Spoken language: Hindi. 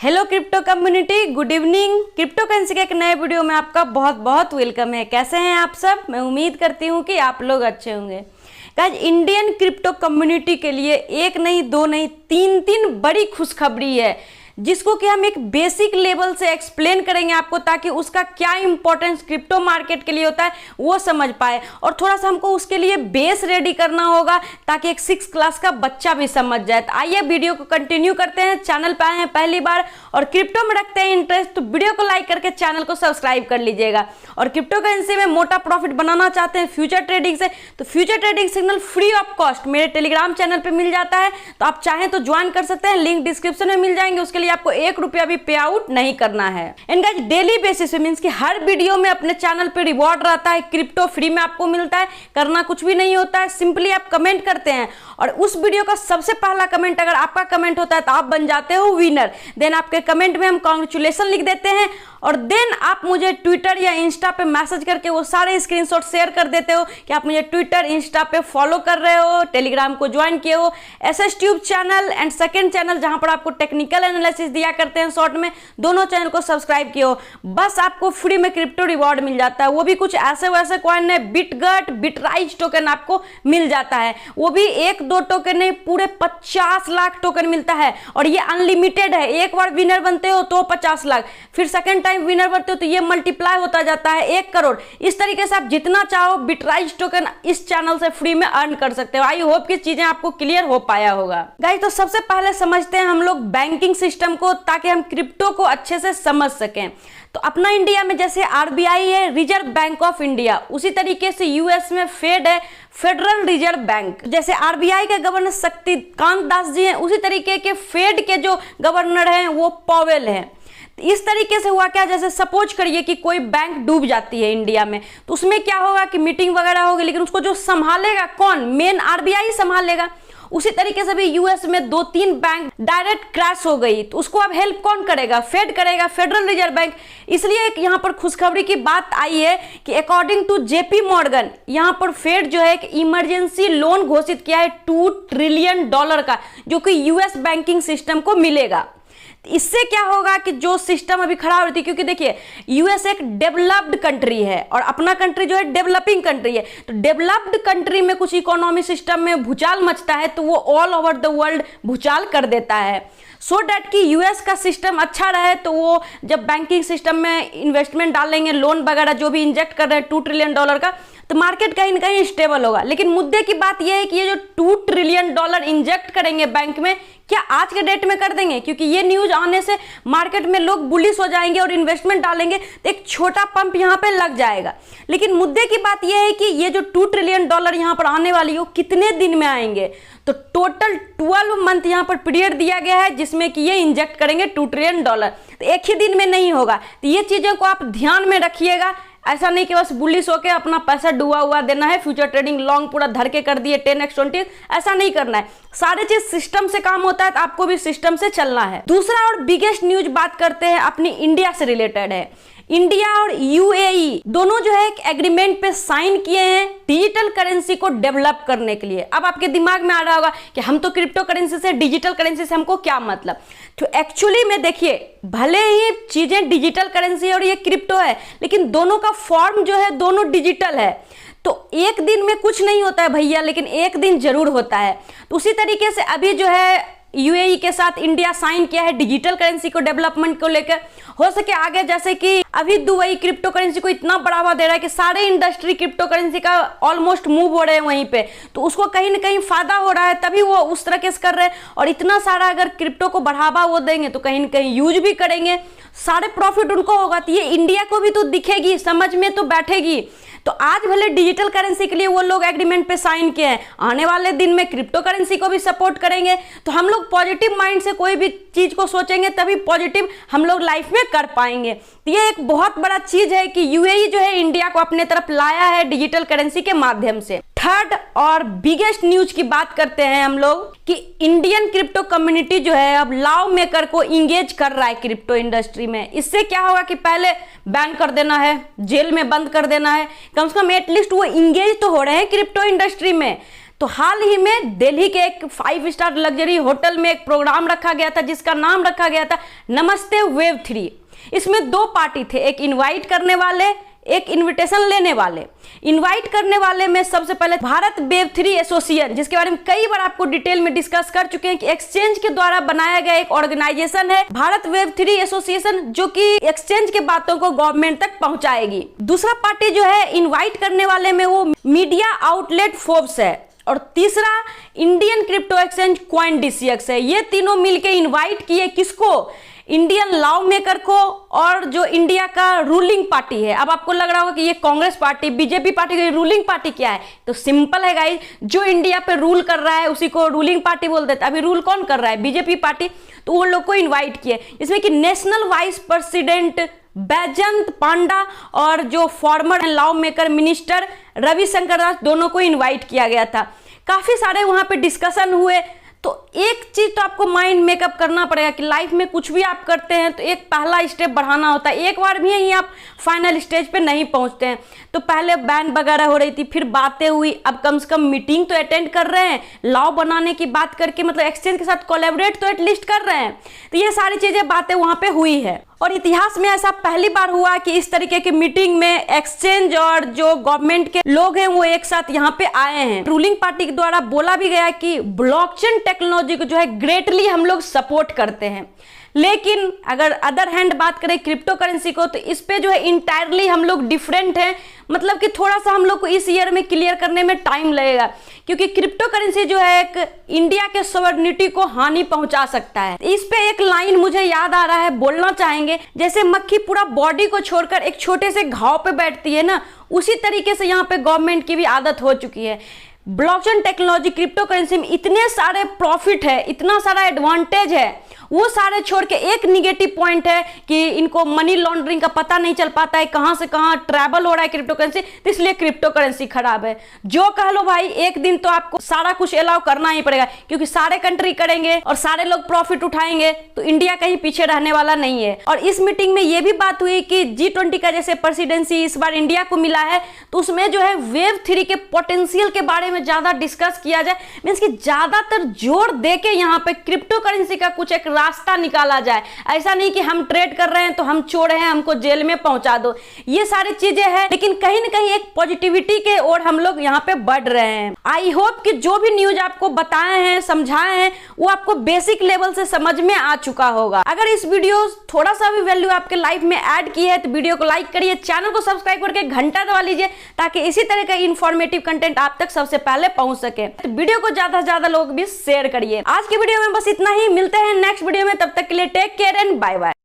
Hello crypto community, good evening. Crypto currency के एक नए वीडियो में आपका बहुत बहुत वेलकम है। कैसे हैं आप सब? मैं उम्मीद करती हूँ कि आप लोग अच्छे होंगे। गाइस, इंडियन क्रिप्टो कम्युनिटी के लिए एक नहीं, दो नहीं, तीन बड़ी खुशखबरी है, जिसको कि हम एक बेसिक लेवल से एक्सप्लेन करेंगे आपको, ताकि उसका क्या इंपॉर्टेंस क्रिप्टो मार्केट के लिए होता है वो समझ पाए। और थोड़ा सा हमको उसके लिए बेस रेडी करना होगा, ताकि एक 6 क्लास का बच्चा भी समझ जाए। तो आइए वीडियो को कंटिन्यू करते हैं। चैनल पे आए हैं पहली बार और क्रिप्टो में रखते हैं इंटरेस्ट, तो वीडियो को लाइक करके चैनल को सब्सक्राइब कर लीजिएगा। और क्रिप्टो करेंसी में मोटा प्रॉफिट बनाना चाहते हैं फ्यूचर ट्रेडिंग से, तो future trading signal free of cost मेरे टेलीग्राम चैनल पे मिल जाता है, तो आप चाहें तो ज्वाइन कर सकते हैं। लिंक डिस्क्रिप्शन में मिल जाएंगे। उसके लिए आपको 1 रुपया भी पे आउट नहीं करना है। एंड गाइस, डेली बेसिस पे मींस कि हर वीडियो में अपने चैनल पे रिवॉर्ड रहता है, क्रिप्टो फ्री में आपको मिलता है। करना कुछ भी नहीं होता है, सिंपली आप कमेंट करते हैं और उस वीडियो का सबसे पहला कमेंट अगर आपका कमेंट होता है तो आप बन जाते हो विनर। देन आपके कमेंट में हम कांग्रेचुलेशन लिख देते हैं और देन आप मुझे ट्विटर या इंस्टा पे मैसेज करके वो सारे स्क्रीनशॉट शेयर कर देते हो कि आप मुझे ट्विटर इंस्टा पे फॉलो कर रहे हो, टेलीग्राम को ज्वाइन किए हो, SS tube channel and second channel जहां पर आपको टेक्निकल एनालिसिस दिया करते हैं शॉर्ट में, दोनों चैनल को सब्सक्राइब किए हो। बस आपको फ्री में क्रिप्टो रिवॉर्ड मिल जाता है। वो भी कुछ ऐसे वैसे कॉइन है, बिटगट, बिटराइज टोकन आपको मिल जाता है। वो भी 1-2 टोकन नहीं, पूरे 50 लाख टोकन मिलता है और ये अनलिमिटेड है। एक बार विनर बनते हो तो 50 लाख, फिर सेकंड टाइम विनर बनते हो तो ये मल्टीप्लाई होता जाता है 1 करोड़। इस तरीके से आप जितना चाहो बिटराइज टोकन इस चैनल से फ्री में अर्न कर सकते हो। आई होप कि चीजें आपको क्लियर हो पाया होगा। गाइस, तो सबसे पहले समझते हैं हम लोग बैंकिंग सिस्टम को, ताकि हम क्रिप्टो को अच्छे से समझ सकें। तो अपना इंडिया में जैसे आरबीआई है, रिजर्व बैंक ऑफ इंडिया, उसी तरीके से यूएस में फेड है, फेडरल रिजर्व बैंक। जैसे आरबीआई के गवर्नर शक्तिकांत दास जी हैं, उसी तरीके के फेड के जो गवर्नर हैं वो पॉवेल हैं। इस तरीके से हुआ क्या, जैसे सपोज करिए कि कोई बैंक डूब जाती है इंडिया में, तो उसमें क्या होगा कि मीटिंग वगैरह होगी, लेकिन उसको जो संभालेगा कौन? मेन आरबीआई संभालेगा। उसी तरीके से भी यूएस में 2-3 बैंक डायरेक्ट क्रैश हो गई, तो उसको अब हेल्प कौन करेगा? फेड करेगा, फेडरल रिजर्व बैंक। इसलिए एक यहाँ पर खुशखबरी की बात आई है कि अकॉर्डिंग टू जेपी मॉर्गन, यहाँ पर फेड जो है एक इमरजेंसी लोन घोषित किया है $2 ट्रिलियन का, जो कि यूएस बैंकिंग सिस्टम को मिलेगा। इससे क्या होगा कि जो सिस्टम अभी खराब होती है, क्योंकि देखिए यूएस एक डेवलप्ड कंट्री है और अपना कंट्री जो है डेवलपिंग कंट्री है, तो डेवलप्ड कंट्री में कुछ इकोनॉमी सिस्टम में भूचाल मचता है तो वो ऑल ओवर द वर्ल्ड भूचाल कर देता है। सो डैट कि यूएस का सिस्टम अच्छा रहे, तो वो जब बैंकिंग सिस्टम में इन्वेस्टमेंट डालेंगे, लोन वगैरह जो भी इंजेक्ट कर रहे हैं $2 ट्रिलियन का, तो मार्केट कहीं ना कहीं स्टेबल होगा। लेकिन मुद्दे की बात यह है कि ये जो $2 ट्रिलियन इंजेक्ट करेंगे बैंक में, क्या आज के डेट में कर देंगे? क्योंकि ये न्यूज आने से मार्केट में लोग बुलिश हो जाएंगे और इन्वेस्टमेंट डालेंगे, तो एक छोटा पंप यहाँ पे लग जाएगा। लेकिन मुद्दे की बात यह है कि ये जो $2 ट्रिलियन यहाँ पर आने वाली है, कितने दिन में आएंगे? तो टोटल 12 मंथ यहाँ पर पीरियड दिया गया है, जिसमें कि ये इंजेक्ट करेंगे $2 ट्रिलियन। तो एक ही दिन में नहीं होगा, तो ये चीजों को आप ध्यान में रखिएगा। ऐसा नहीं कि बस बुलिश होकर अपना पैसा डुबा हुआ देना है, फ्यूचर ट्रेडिंग लॉन्ग पूरा धर के कर दिए 10x 20, ऐसा नहीं करना है। सारे चीज सिस्टम से काम होता है, तो आपको भी सिस्टम से चलना है। दूसरा और बिगेस्ट न्यूज बात करते हैं, अपनी इंडिया से रिलेटेड है। इंडिया और यूएई दोनों जो है एक एग्रीमेंट पे साइन किए हैं डिजिटल करेंसी को डेवलप करने के लिए। अब आपके दिमाग में आ रहा होगा कि हम तो क्रिप्टो करेंसी से, डिजिटल करेंसी से हमको क्या मतलब? तो एक्चुअली में देखिए, भले ही चीजें डिजिटल करेंसी और ये क्रिप्टो है, लेकिन दोनों का फॉर्म जो है दोनों डिजिटल है। तो एक दिन में कुछ नहीं होता है भैया, लेकिन एक दिन जरूर होता है। तो उसी तरीके से अभी जो है यूएई के साथ इंडिया साइन किया है डिजिटल करेंसी को डेवलपमेंट को लेकर। हो सके आगे, जैसे कि अभी दुबई क्रिप्टो करेंसी को इतना बढ़ावा दे रहा है कि सारे इंडस्ट्री क्रिप्टो करेंसी का ऑलमोस्ट मूव हो रहे हैं वहीं पे, तो उसको कहीं ना कहीं फायदा हो रहा है, तभी वो उस तरह से कर रहे हैं। और इतना सारा अगर क्रिप्टो को बढ़ावा वो देंगे तो कहीं ना कहीं यूज भी करेंगे, सारे प्रॉफिट उनको होगा। तो ये इंडिया को भी तो दिखेगी, समझ में तो बैठेगी। तो आज भले डिजिटल करेंसी के लिए वो लोग एग्रीमेंट पे साइन किए हैं, आने वाले दिन में क्रिप्टो करेंसी को भी सपोर्ट करेंगे। तो हम लोग पॉजिटिव माइंड से कोई भी चीज को सोचेंगे, तभी पॉजिटिव हम लोग लाइफ में कर पाएंगे। तो ये एक बहुत बड़ा चीज है कि यूएई जो है इंडिया को अपने तरफ लाया है डिजिटल करेंसी के माध्यम से। थर्ड और बिगेस्ट न्यूज की बात करते हैं हम लोग कि इंडियन क्रिप्टो कम्युनिटी जो है अब लॉ मेकर को इंगेज कर रहा है क्रिप्टो इंडस्ट्री में। इससे क्या होगा कि पहले बैन कर देना है, जेल में बंद कर देना है, कम से कम एटलीस्ट वो इंगेज तो हो रहे हैं क्रिप्टो इंडस्ट्री में। तो हाल ही में दिल्ली के एक 5 स्टार लग्जरी होटल में एक प्रोग्राम रखा गया था जिसका नाम रखा गया था नमस्ते वेव 3। इसमें 2 पार्टी थे, एक इनवाइट करने वाले, एक इनविटेशन लेने वाले। इनवाइट करने वाले में सबसे पहले भारत वेव 3 एसोसिएशन, जिसके बारे में कई बार आपको डिटेल में डिस्कस कर चुके हैं कि एक्सचेंज के द्वारा बनाया गया एक ऑर्गेनाइजेशन है भारत वेव 3 एसोसिएशन, जो कि एक्सचेंज के बातों को गवर्नमेंट तक पहुंचाएगी। दूसरा पार्टी जो है इनवाइट करने वाले में वो मीडिया आउटलेट फोर्ब्स है, और तीसरा इंडियन क्रिप्टो एक्सचेंज CoinDCX है। ये तीनों मिलकर इनवाइट किए किसको? इंडियन लॉ मेकर को और जो इंडिया का रूलिंग पार्टी है। अब आपको लग रहा होगा कि ये कांग्रेस पार्टी, बीजेपी पार्टी की रूलिंग पार्टी क्या है? तो सिंपल है गाइस, जो इंडिया पे रूल कर रहा है उसी को रूलिंग पार्टी बोल देते हैं। अभी रूल कौन कर रहा है? BJP party. तो वो लोग को इन्वाइट किए, इसमें कि national vice president Baijayant Panda और जो former law maker minister Ravishankar Das, दोनों को इन्वाइट किया गया था। काफी सारे वहां पे डिस्कशन हुए। तो एक चीज तो आपको माइंड मेकअप करना पड़ेगा कि लाइफ में कुछ भी आप करते हैं तो एक पहला स्टेप बढ़ाना होता है। एक बार भी यहीं आप फाइनल स्टेज पे नहीं पहुंचते हैं। तो पहले बैन वगैरह हो रही थी, फिर बातें हुई, अब कम से कम मीटिंग तो अटेंड कर रहे हैं, लॉ बनाने की बात करके मतलब एक्सचेंज के साथ कोलैबोरेट तो एटलीस्ट कर रहे हैं। तो ये सारी चीजें बातें वहां पे हुई है, और इतिहास में ऐसा पहली बार हुआ कि इस तरीके की मीटिंग में एक्सचेंज और जो गवर्नमेंट के लोग हैं वो एक साथ यहाँ पे आए हैं। रूलिंग पार्टी के द्वारा बोला भी गया कि ब्लॉकचेन टेक्नोलॉजी को जो है ग्रेटली हम लोग सपोर्ट करते हैं, लेकिन अगर अदर हैंड बात करें क्रिप्टो करेंसी को तो इस पे जो है इंटायरली हम लोग डिफरेंट हैं। मतलब कि थोड़ा सा हम लोग को इस ईयर में क्लियर करने में टाइम लगेगा, क्योंकि क्रिप्टो करेंसी जो है एक इंडिया के सॉवरेनिटी को हानि पहुंचा सकता है। इस पे एक लाइन मुझे याद आ रहा है, बोलना चाहेंगे, जैसे मक्खी पूरा बॉडी को छोड़कर एक छोटे से घाव पे बैठती है ना, उसी तरीके से यहाँ पे गवर्नमेंट की भी आदत हो चुकी है। ब्लॉकचेन टेक्नोलॉजी क्रिप्टो करेंसी में इतने सारे प्रॉफिट है, इतना सारा एडवांटेज है, वो सारे छोड़ के एक निगेटिव पॉइंट है कि इनको मनी लॉन्ड्रिंग का पता नहीं चल पाता है, कहां से कहां ट्रैवल हो रहा है क्रिप्टो करेंसी, तो इसलिए क्रिप्टो करेंसी खराब है। जो कह लो भाई, एक दिन तो आपको सारा कुछ अलाउ करना ही पड़ेगा, क्योंकि सारे कंट्री करेंगे और सारे लोग प्रॉफिट उठाएंगे तो इंडिया कहीं पीछे रहने वाला नहीं है। और इस मीटिंग में यह भी बात हुई कि G20 का जैसे प्रेसिडेंसी इस बार इंडिया को मिला है, तो उसमें जो है वेव 3 के पोटेंशियल के बारे में ज्यादा डिस्कस किया जाए, मींस कि ज्यादातर जोर दे के यहाँ पे क्रिप्टो करेंसी का कुछ एक रास्ता निकाला जाए। ऐसा नहीं कि हम ट्रेड कर रहे हैं तो हम चोर हैं, हमको जेल में पहुंचा दो, ये सारी चीजें हैं, लेकिन कहीं ना कहीं एक पॉजिटिविटी के ओर हम लोग यहाँ पे बढ़ रहे हैं। आई होप कि जो भी न्यूज आपको बताए हैं, समझाए हैं, वो आपको बेसिक लेवल से समझ में आ चुका होगा। अगर इस वीडियो थोड़ा सा भी वैल्यू आपके लाइफ में ऐड की है तो वीडियो को लाइक करिए, चैनल को सब्सक्राइब करके घंटा दबा लीजिए, ताकि इसी तरह का इंफॉर्मेटिव कंटेंट आप तक सबसे पहले पहुंच सके। तो वीडियो को ज्यादा से ज्यादा लोग भी शेयर करिए। आज की वीडियो में बस इतना ही, मिलते हैं नेक्स्ट वीडियो में, तब तक के लिए take care and bye bye.